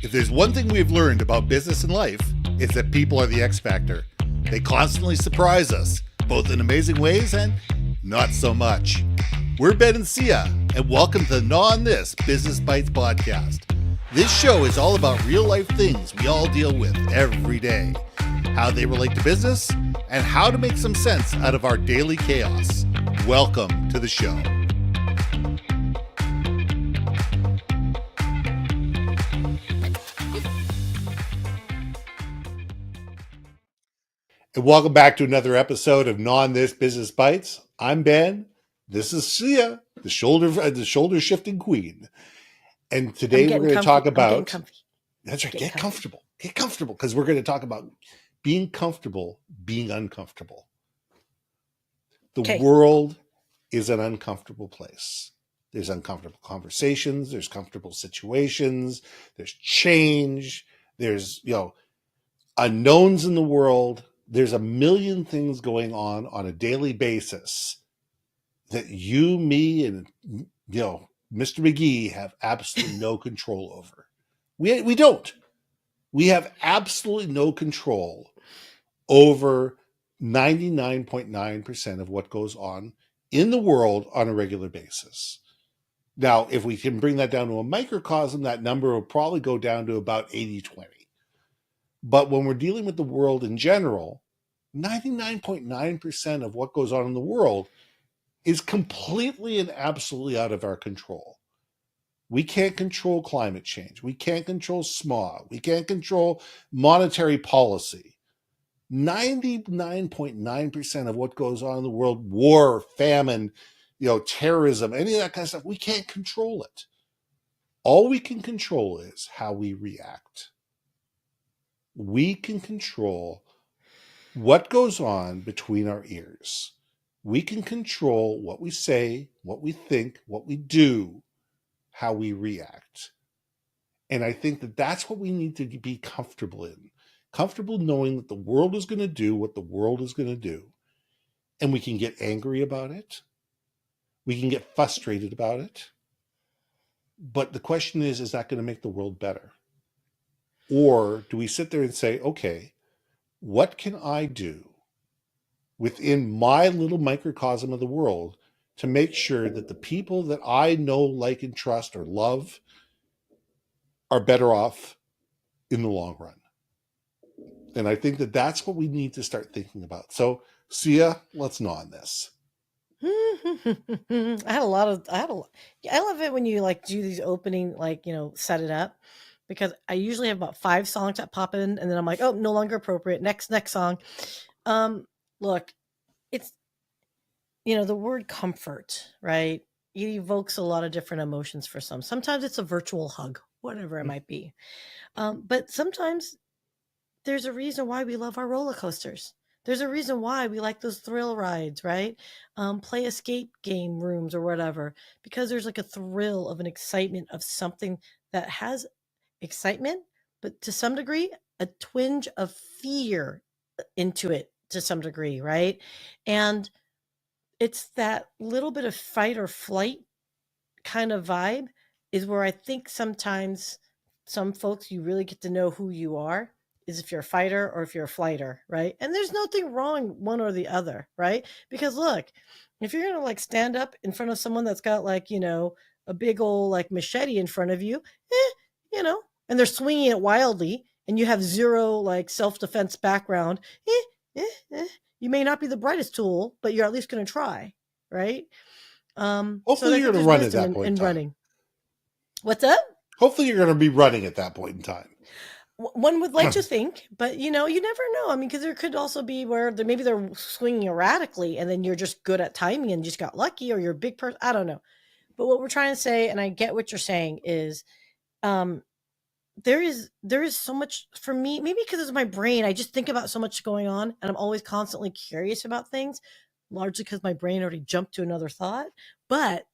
If there's one thing we've learned about business and life, it's that people are the X factor. They constantly surprise us, both in amazing ways and not so much. We're Ben and Syya, and welcome to the Gnaw on This Business Bites podcast. This show is all about real life things we all deal with every day, how they relate to business, and how to make some sense out of our daily chaos. Welcome to the show. And welcome back to another episode of Gnaw on This Business Bites. I'm Ben. This is Syya, the shoulder shifting queen. And today we're going to talk about. That's right. Get comfortable. Get comfortable, because we're going to talk about being comfortable, being uncomfortable. The world is an uncomfortable place. There's uncomfortable conversations. There's comfortable situations. There's change. There's unknowns in the world. There's a million things going on a daily basis that you, me, and Mr. McGee have absolutely no control over. We don't. We have absolutely no control over 99.9% of what goes on in the world on a regular basis. Now, if we can bring that down to a microcosm, that number will probably go down to about 80-20. But when we're dealing with the world in general, 99.9% of what goes on in the world is completely and absolutely out of our control. We can't control climate change. We can't control smog. We can't control monetary policy. 99.9% of what goes on in the world, war, famine, terrorism, any of that kind of stuff, we can't control it. All we can control is how we react. We can control what goes on between our ears. We can control what we say, what we think, what we do, how we react. And I think that that's what we need to be comfortable in. Comfortable knowing that the world is going to do what the world is going to do. And we can get angry about it. We can get frustrated about it. But the question is that going to make the world better? Or do we sit there and say, okay, what can I do within my little microcosm of the world to make sure that the people that I know, like, and trust or love are better off in the long run? And I think that that's what we need to start thinking about. So, Syya, let's gnaw on this. I love it when you do these opening, set it up, because I usually have about 5 songs that pop in, and then I'm like, oh, no longer appropriate. Next song. Look, it's, the word comfort, right? It evokes a lot of different emotions for some. Sometimes it's a virtual hug, whatever it might be. But sometimes there's a reason why we love our roller coasters. There's a reason why we like those thrill rides, right? Play escape game rooms or whatever, because there's like a thrill of an excitement of something that has excitement, but to some degree, a twinge of fear into it to some degree, right? And it's that little bit of fight or flight kind of vibe is where I think sometimes some folks, you really get to know who you are, is if you're a fighter or if you're a flighter, right? And there's nothing wrong one or the other, right? Because look, if you're going to stand up in front of someone that's got a big old machete in front of you, and they're swinging it wildly, and you have zero self-defense background, you may not be the brightest tool, but you're at least going to try, right? Hopefully you're going to run at that point in time. Running. What's up? Hopefully you're going to be running at that point in time. One would like to think, but you never know. I mean, because there could also be where maybe they're swinging erratically, and then you're just good at timing and just got lucky, or you're a big person. I don't know. But what we're trying to say, and I get what you're saying, is there is so much for me, maybe because it's my brain. I just think about so much going on, and I'm always constantly curious about things, largely because my brain already jumped to another thought. But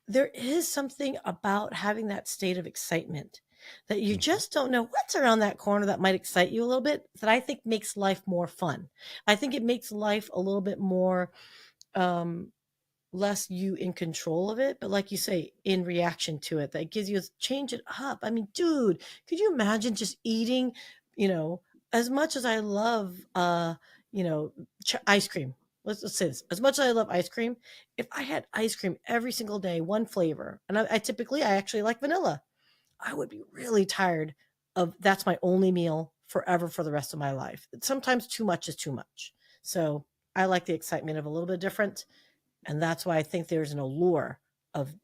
there is something about having that state of excitement that you just don't know what's around that corner that might excite you a little bit, that I think makes life more fun. I think it makes life a little bit more less you in control of it, but like you say, in reaction to it, that gives you change it up. I mean, dude, could you imagine just eating, you know, as much as I love, you know, ice cream. Let's say this. As much as I love ice cream, if I had ice cream every single day, one flavor, and I actually like vanilla, I would be really tired of that's my only meal forever for the rest of my life. Sometimes too much is too much. So I like the excitement of a little bit different. And that's why I think there's an allure of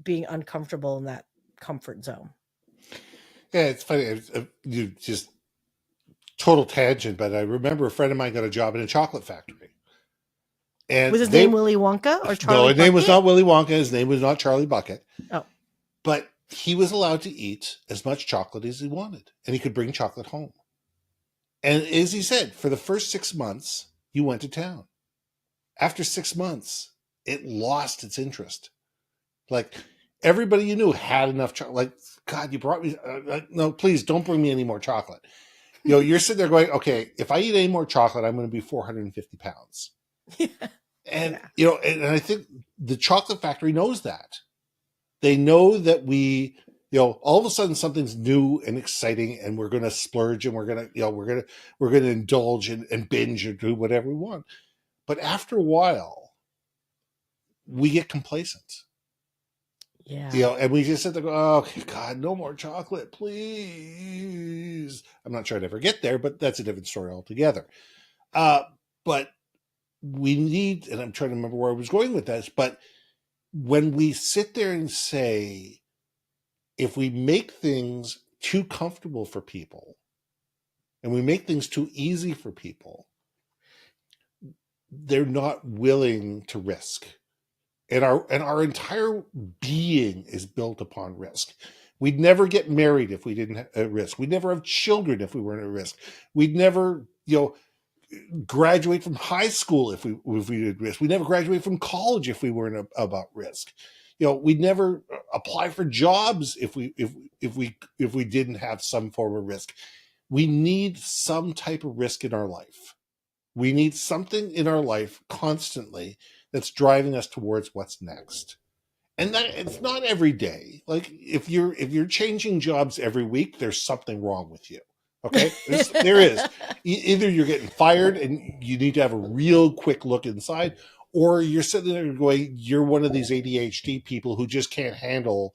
being uncomfortable in that comfort zone. Yeah, it's funny. You just total tangent, but I remember a friend of mine got a job in a chocolate factory, and Was his they name Willy Wonka or no, Charlie his name was Bucket? not Willy Wonka. His name was not Charlie Bucket, Oh, but he was allowed to eat as much chocolate as he wanted, and he could bring chocolate home. And as he said, for the first 6 months, you went to town. After 6 months, it lost its interest. Like everybody you knew had enough chocolate. Like, God, you brought me. No, please don't bring me any more chocolate. You're sitting there going, okay, if I eat any more chocolate, I'm going to be 450 pounds. yeah. And, Yeah. and I think the chocolate factory knows that. They know that all of a sudden something's new and exciting and we're going to splurge and we're going to indulge and binge or do whatever we want. But after a while, we get complacent. Yeah. And we just sit there, go, oh God, no more chocolate, please. I'm not sure I'd ever get there, but that's a different story altogether. But we need, and I'm trying to remember where I was going with this, but when we sit there and say, if we make things too comfortable for people and we make things too easy for people, they're not willing to risk. And our entire being is built upon risk. We'd never get married if we didn't risk. We'd never have children if we weren't at risk. We'd never, graduate from high school if we did risk. We'd never graduate from college if we weren't about risk. We'd never apply for jobs if we didn't have some form of risk. We need some type of risk in our life. We need something in our life constantly that's driving us towards what's next. And that it's not every day. Like if you're changing jobs every week, there's something wrong with you. Okay, there is. Either you're getting fired and you need to have a real quick look inside, or you're sitting there going, you're one of these ADHD people who just can't handle,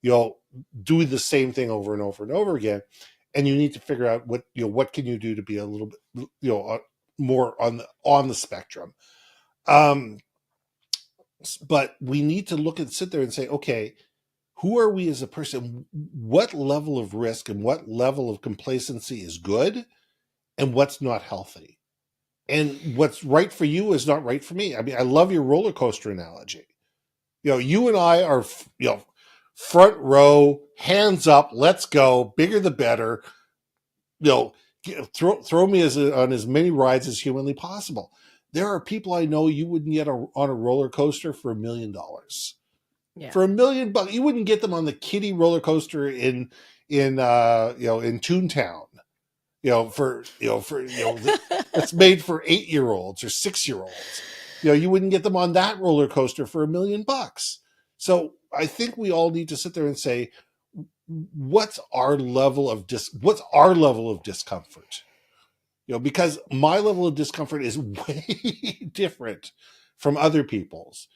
you know, doing the same thing over and over and over again, and you need to figure out what can you do to be a little bit, more on the spectrum. Um, but we need to sit there and say, okay, who are we as a person? What level of risk and what level of complacency is good and what's not healthy? And what's right for you is not right for me. I mean, I love your roller coaster analogy. You and I are, front row, hands up, let's go, bigger the better. You know, throw me on as many rides as humanly possible. There are people I know you wouldn't get on a roller coaster for $1 million. Yeah. For $1 million, you wouldn't get them on the kiddie roller coaster in Toontown. That's made for 8-year-olds or 6-year-olds. You wouldn't get them on that roller coaster for $1 million. So I think we all need to sit there and say, what's our level of discomfort? Because my level of discomfort is way different from other people's,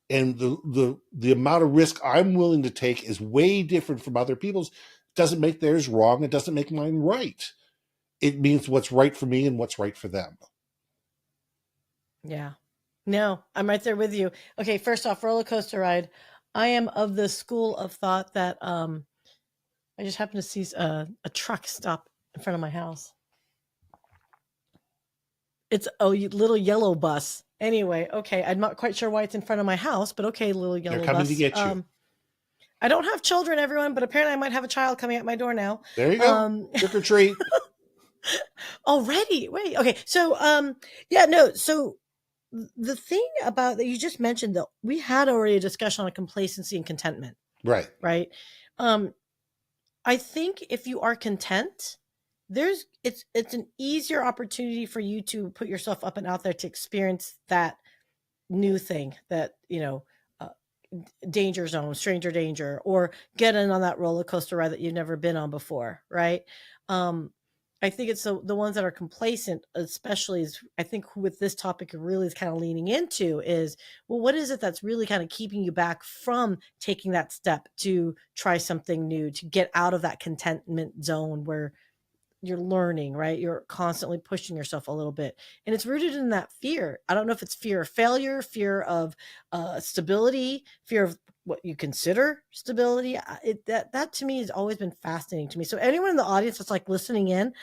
and the amount of risk I'm willing to take is way different from other people's. Doesn't make theirs wrong. It doesn't make mine right. It means what's right for me and what's right for them. Yeah. No, I'm right there with you. Okay, first off, roller coaster ride. I am of the school of thought that I just happened to see a truck stop in front of my house. It's a little yellow bus. Anyway, okay, I'm not quite sure why it's in front of my house, but okay, little They're yellow coming to bus. get you. I don't have children, everyone, but apparently I might have a child coming at my door now. There you go. Um, Trick or treat. already, wait, okay, so yeah, no, so the thing about that you just mentioned, though, we had already a discussion on complacency and contentment, Right. right? Um, I think if you are content, it's an easier opportunity for you to put yourself up and out there to experience that new thing that, uh, danger zone, stranger danger, or get in on that roller coaster ride that you've never been on before, right? Um, I think it's the ones that are complacent, especially is I think with this topic really is kind of leaning into is, well, what is it that's really kind of keeping you back from taking that step to try something new, to get out of that contentment zone where you're learning, right? You're constantly pushing yourself a little bit. And it's rooted in that fear. I don't know if it's fear of failure, fear of stability, fear of what you consider stability. That to me has always been fascinating to me. So anyone in the audience that's like listening in,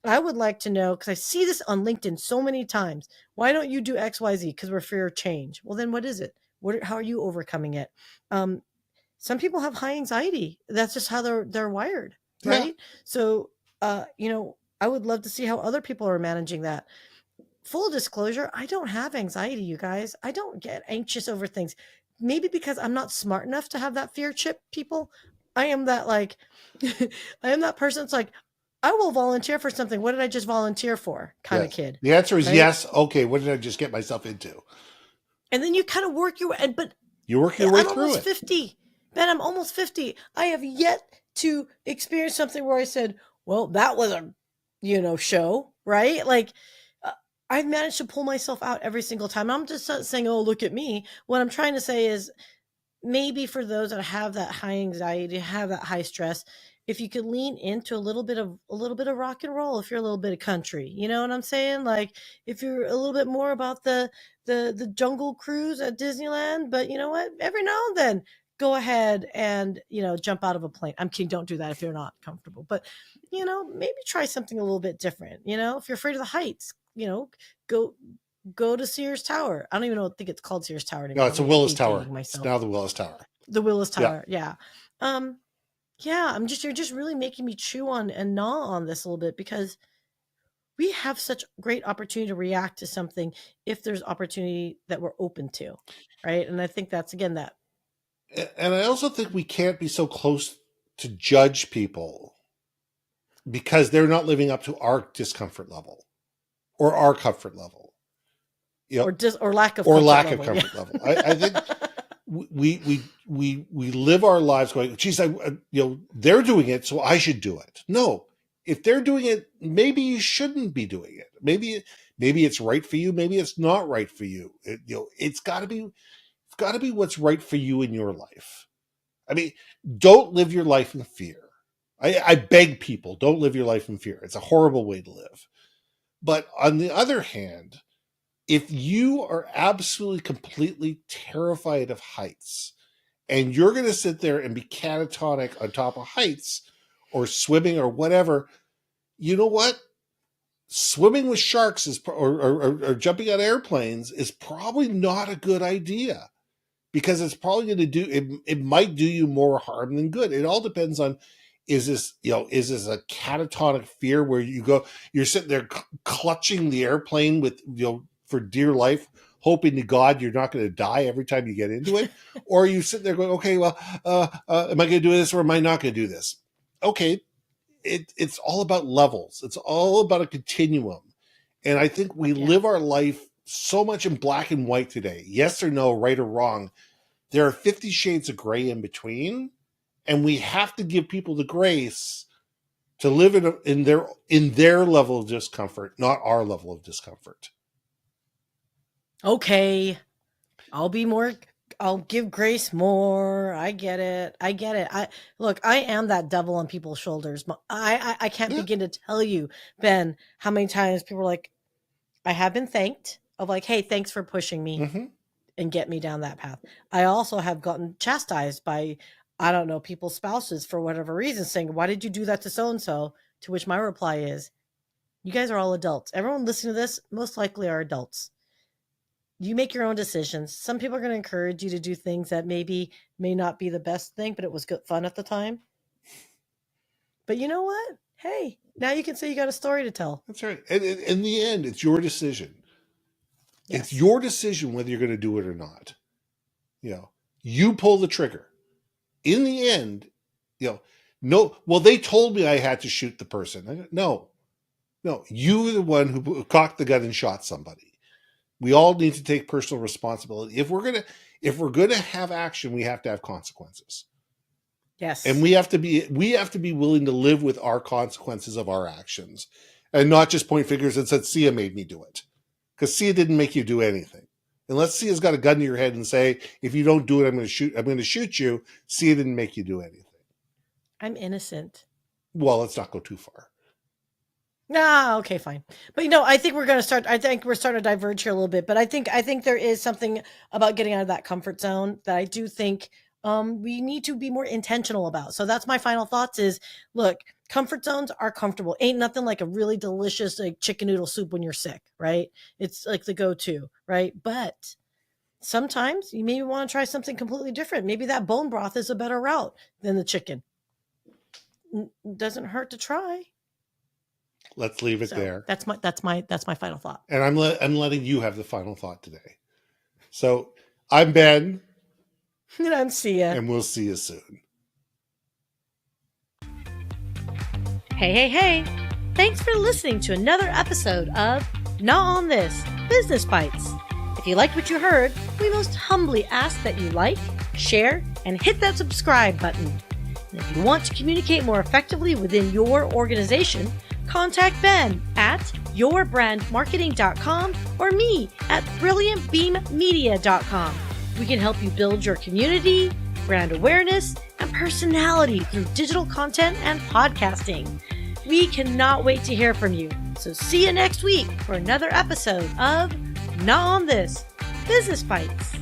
I would like to know, because I see this on LinkedIn so many times. Why don't you do XYZ? Because we're fear of change. Well, then what is it? How are you overcoming it? Um, some people have high anxiety. That's just how they're wired, Yeah. right? So, I would love to see how other people are managing that. Full disclosure, I don't have anxiety, you guys. I don't get anxious over things. Maybe because I'm not smart enough to have that fear chip, people. I am that like I am that person that's like, I will volunteer for something. What did I just volunteer for? Kind of Yes. kid. The answer is Right. yes. Okay. What did I just get myself into? And then you kind of work your and but You work your way I'm through almost it. 50. Ben, I'm almost 50. I have yet to experience something where I said, well, that was a, show, right? Like, uh, I've managed to pull myself out every single time. I'm just not saying, oh, look at me. What I'm trying to say is maybe for those that have that high anxiety, have that high stress, if you could lean into a little bit of rock and roll, if you're a little bit of country, you know what I'm saying? Like if you're a little bit more about the jungle cruise at Disneyland, but you know what? Every now and then go ahead and jump out of a plane. I'm kidding, don't do that if you're not comfortable. But maybe try something a little bit different. If you're afraid of the heights, go go to Sears Tower. I don't even know think it's called Sears Tower No, anymore. it's a Maybe I'm Willis Tower. dating It's myself. now the Willis Tower. The Willis Yeah. Tower, yeah. Um, yeah, you're just really making me chew on and gnaw on this a little bit because we have such great opportunity to react to something if there's opportunity that we're open to, right? And I think that's again that. And I also think we can't be so close to judge people because they're not living up to our discomfort level or our comfort level, you know, Or lack of or comfort lack of level, yeah. comfort level. I think we live our lives going, geez, they're doing it, so I should do it. No, if they're doing it, maybe you shouldn't be doing it. Maybe it's right for you. Maybe it's not right for you. It's got to be what's right for you in your life. I mean, don't live your life in fear. I beg people, don't live your life in fear. It's a horrible way to live. But on the other hand, if you are absolutely completely terrified of heights and you're going to sit there and be catatonic on top of heights or swimming or whatever, you know what? Swimming with sharks or jumping on airplanes is probably not a good idea because it's probably going to it might do you more harm than good. It all depends on is this a catatonic fear where you're sitting there clutching the airplane with for dear life, hoping to God you're not going to die every time you get into it, or you sit there going, okay, well, am I going to do this or am I not going to do this? Okay, it's all about levels. It's all about a continuum, and I think we Yeah. live our life so much in black and white today. Yes or no, right or wrong. There are 50 shades of gray in between, and we have to give people the grace to live in their level of discomfort, not our level of discomfort. Okay. I'll be more I'll give grace more. I get it. I get it. I look, I am that devil on people's shoulders. I can't Yeah. begin to tell you, Ben, how many times people are like, I have been thanked of like, hey, thanks for pushing me Mm-hmm. and get me down that path. I also have gotten chastised by, I don't know, people's spouses for whatever reason saying, why did you do that to so and so? To which my reply is, you guys are all adults. Everyone listening to this most likely are adults. You make your own decisions. Some people are going to encourage you to do things that maybe may not be the best thing, but it was good fun at the time. But you know what? Hey, now you can say you got a story to tell. That's right. And in the end, it's your decision. It's Yes. your decision whether you're going to do it or not. You know, you pull the trigger. In the end, no. Well, they told me I had to shoot the person. No, no. You were the one who cocked the gun and shot somebody. We all need to take personal responsibility. If we're gonna have action, we have to have consequences. Yes. And we have to be willing to live with our consequences of our actions, and not just point fingers and say, Syya made me do it. Because Syya didn't make you do anything. Unless Syya's got a gun to your head and say, if you don't do it, I'm going to shoot you. Syya didn't make you do anything. I'm innocent. Well, let's not go too far. Okay, fine. But I think we're starting to diverge here a little bit, but I think there is something about getting out of that comfort zone that I do think we need to be more intentional about. So that's my final thoughts is, look, comfort zones are comfortable. Ain't nothing like a really delicious like chicken noodle soup when you're sick, right? It's like the go-to, right? But sometimes you maybe want to try something completely different. Maybe that bone broth is a better route than the chicken. Doesn't hurt to try. Let's leave it there. That's my final thought. And I'm letting you have the final thought today. So I'm Ben. And I'm Syya. And we'll see you soon. Hey. Thanks for listening to another episode of Gnaw on This, Business Bites. If you liked what you heard, we most humbly ask that you like, share, and hit that subscribe button. And if you want to communicate more effectively within your organization, contact Ben at yourbrandmarketing.com or me at brilliantbeammedia.com. We can help you build your community, brand awareness, and personality through digital content and podcasting. We cannot wait to hear from you. So see you next week for another episode of Gnaw on This, Business Bites.